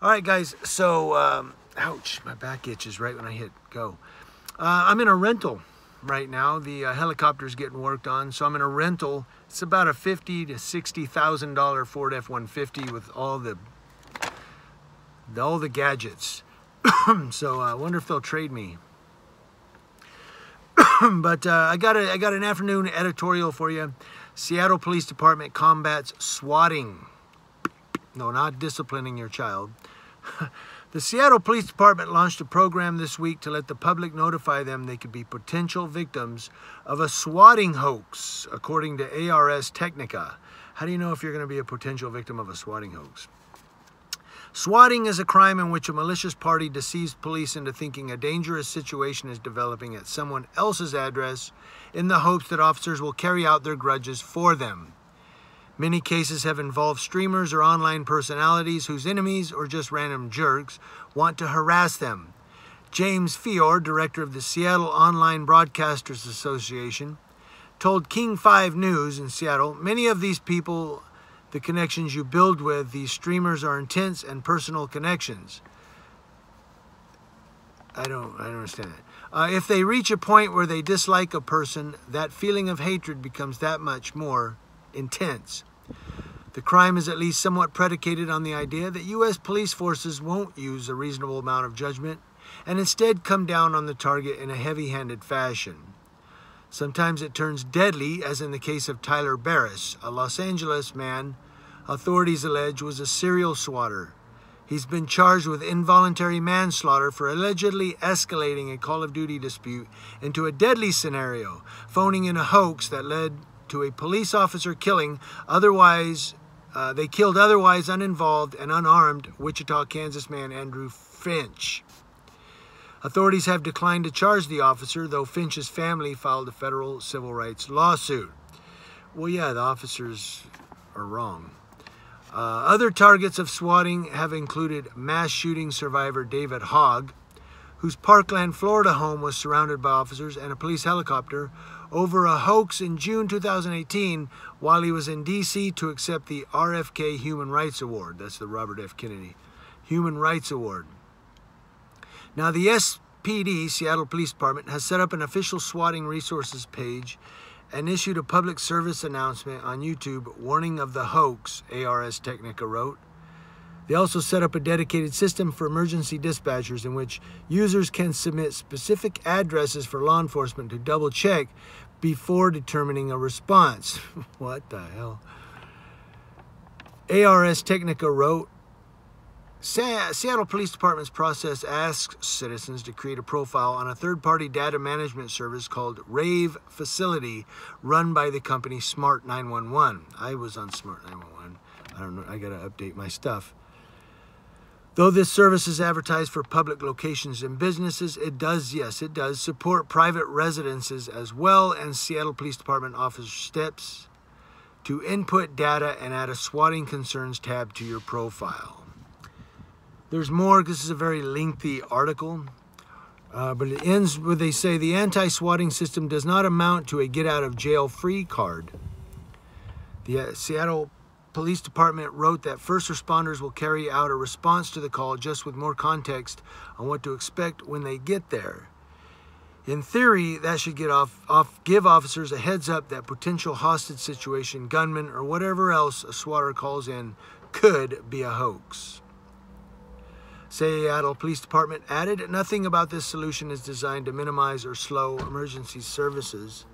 All right, guys. So, ouch, my back itches right when I hit go. I'm in a rental right now. The helicopter's getting worked on, so I'm in a rental. It's about a $50,000 to $60,000 Ford F-150 with all the gadgets. So I wonder if they'll trade me. But I got an afternoon editorial for you. Seattle Police Department combats swatting. No, not disciplining your child. The Seattle Police Department launched a program this week to let the public notify them they could be potential victims of a swatting hoax, according to ARS Technica. How do you know if you're going to be a potential victim of a swatting hoax? Swatting is a crime in which a malicious party deceives police into thinking a dangerous situation is developing at someone else's address in the hopes that officers will carry out their grudges for them. Many cases have involved streamers or online personalities whose enemies, or just random jerks, want to harass them. James Fior, director of the Seattle Online Broadcasters Association, told King 5 News in Seattle, many of these people, the connections you build with these streamers are intense and personal connections. I don't understand that. If they reach a point where they dislike a person, that feeling of hatred becomes that much more intense. The crime is at least somewhat predicated on the idea that U.S. police forces won't use a reasonable amount of judgment and instead come down on the target in a heavy-handed fashion. Sometimes it turns deadly, as in the case of Tyler Barris, a Los Angeles man authorities allege was a serial swatter. He's been charged with involuntary manslaughter for allegedly escalating a Call of Duty dispute into a deadly scenario, phoning in a hoax that led to a police officer killing otherwise uninvolved and unarmed Wichita, Kansas man Andrew Finch. Authorities have declined to charge the officer, though Finch's family filed a federal civil rights lawsuit. Well, yeah, the officers are wrong. Other targets of swatting have included mass shooting survivor David Hogg, whose Parkland, Florida home was surrounded by officers and a police helicopter over a hoax in June 2018 while he was in D.C. to accept the RFK Human Rights Award. That's the Robert F. Kennedy Human Rights Award. Now, the SPD, Seattle Police Department, has set up an official swatting resources page and issued a public service announcement on YouTube warning of the hoax, ARS Technica wrote. They also set up a dedicated system for emergency dispatchers in which users can submit specific addresses for law enforcement to double-check before determining a response. What the hell? ARS Technica wrote, Seattle Police Department's process asks citizens to create a profile on a third-party data management service called Rave Facility, run by the company Smart 911. I was on Smart 911. I don't know. I got to update my stuff. Though this service is advertised for public locations and businesses, it does support private residences as well, and Seattle Police Department offers steps to input data and add a swatting concerns tab to your profile. There's more. This is a very lengthy article, but it ends where they say the anti-swatting system does not amount to a get-out-of-jail-free card. The Seattle Police Department wrote that first responders will carry out a response to the call just with more context on what to expect when they get there. In theory, that should give officers a heads up that potential hostage situation, gunman, or whatever else a swatter calls in could be a hoax. Seattle Police Department added, nothing about this solution is designed to minimize or slow emergency services.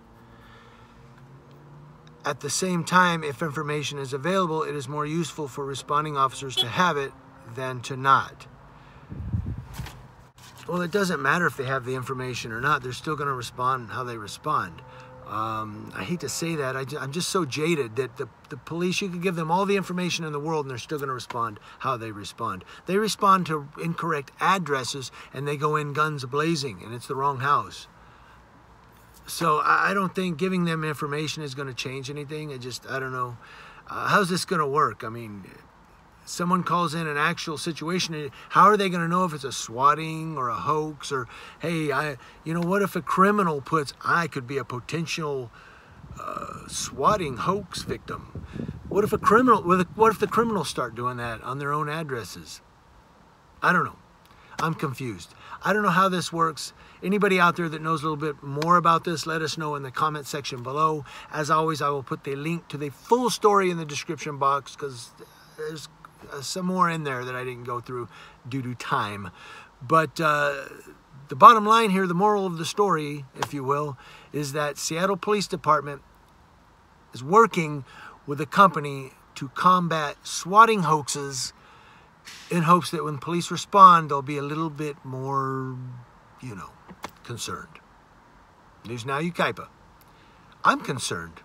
At the same time, if information is available, it is more useful for responding officers to have it than to not. Well, it doesn't matter if they have the information or not. They're still going to respond how they respond. I hate to say that. I'm just so jaded that the police, you can give them all the information in the world and they're still going to respond how they respond. They respond to incorrect addresses and they go in guns blazing and it's the wrong house. So I don't think giving them information is going to change anything. I don't know. How's this going to work? I mean, someone calls in an actual situation. How are they going to know if it's a swatting or a hoax? Or, hey, what if a criminal I could be a potential swatting hoax victim? What if the criminals start doing that on their own addresses? I don't know. I'm confused. I don't know how this works. Anybody out there that knows a little bit more about this, let us know in the comment section below. As always, I will put the link to the full story in the description box because there's some more in there that I didn't go through due to time. But the bottom line here, the moral of the story, if you will, is that Seattle Police Department is working with a company to combat swatting hoaxes in hopes that when police respond, they'll be a little bit more, concerned. News Now, Ukaipa. I'm concerned.